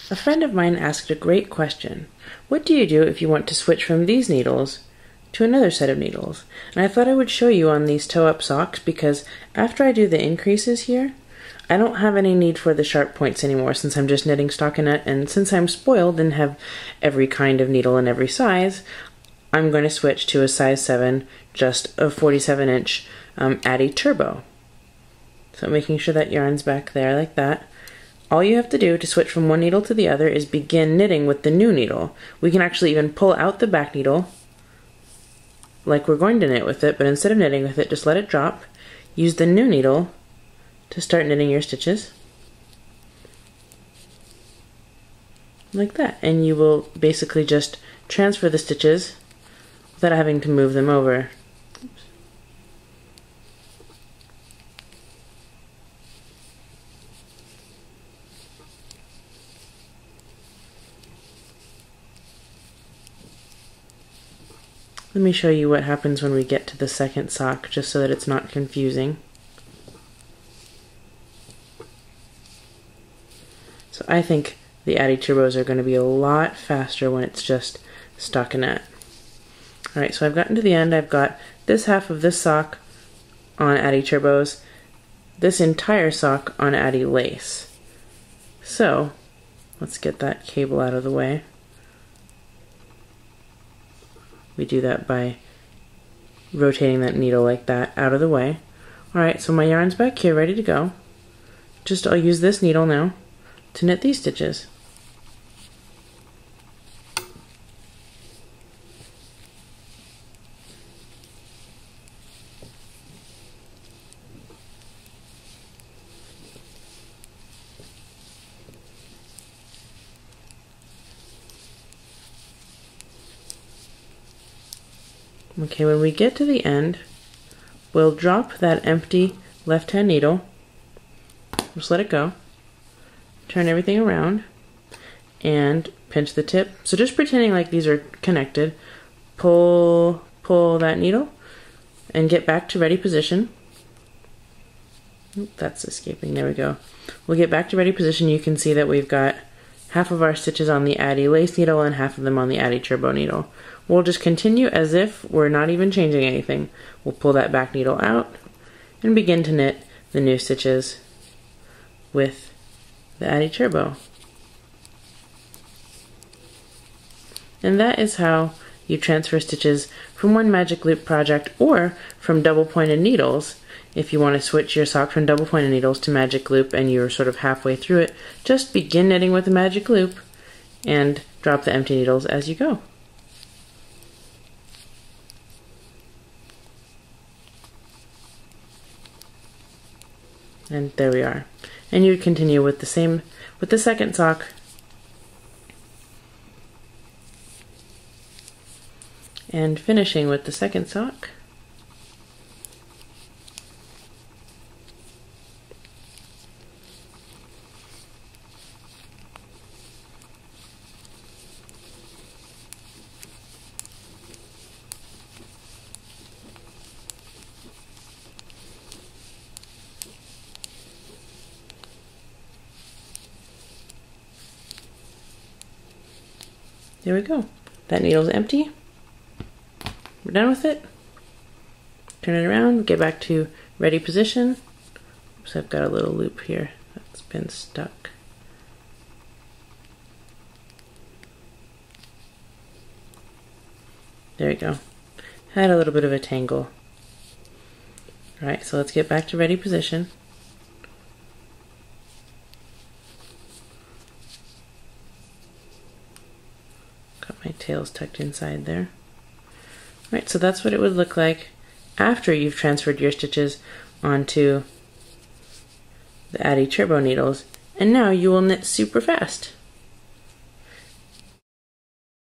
A friend of mine asked a great question. What do you do if you want to switch from these needles to another set of needles? And I thought I would show you on these toe-up socks because after I do the increases here, I don't have any need for the sharp points anymore since I'm just knitting stockinette, and since I'm spoiled and have every kind of needle in every size, I'm going to switch to a size 7, just a 47-inch Addi Turbo. So making sure that yarn's back there like that. All you have to do to switch from one needle to the other is begin knitting with the new needle. We can actually even pull out the back needle like we're going to knit with it, but instead of knitting with it, just let it drop. Use the new needle to start knitting your stitches. Like that. And you will basically just transfer the stitches without having to move them over. Oops. Let me show you what happens when we get to the second sock, just so that it's not confusing. So I think the Addi Turbos are going to be a lot faster when it's just stockinette. Alright, so I've gotten to the end. I've got this half of this sock on Addi Turbos, this entire sock on Addi Lace. So let's get that cable out of the way. We do that by rotating that needle like that out of the way. Alright, so my yarn's back here ready to go. I'll use this needle now to knit these stitches. Okay, when we get to the end, we'll drop that empty left-hand needle, just let it go, turn everything around, and pinch the tip. So just pretending like these are connected, pull that needle, and get back to ready position. Oop, that's escaping, there we go. We'll get back to ready position. You can see that we've got half of our stitches on the Addi Lace needle and half of them on the Addi Turbo needle. We'll just continue as if we're not even changing anything. We'll pull that back needle out and begin to knit the new stitches with the Addi Turbo. And that is how you transfer stitches from one magic loop project or from double pointed needles. If you want to switch your sock from double pointed needles to magic loop and you're sort of halfway through it, just begin knitting with the magic loop and drop the empty needles as you go. And there we are. And you would continue with the second sock. And finishing with the second sock. There we go. That needle's empty. We're done with it. Turn it around, get back to ready position. Oops, I've got a little loop here that's been stuck. There we go. Had a little bit of a tangle. Alright, so let's get back to ready position. Got my tails tucked inside there. Right, so that's what it would look like after you've transferred your stitches onto the Addi Turbo needles. And now you will knit super fast.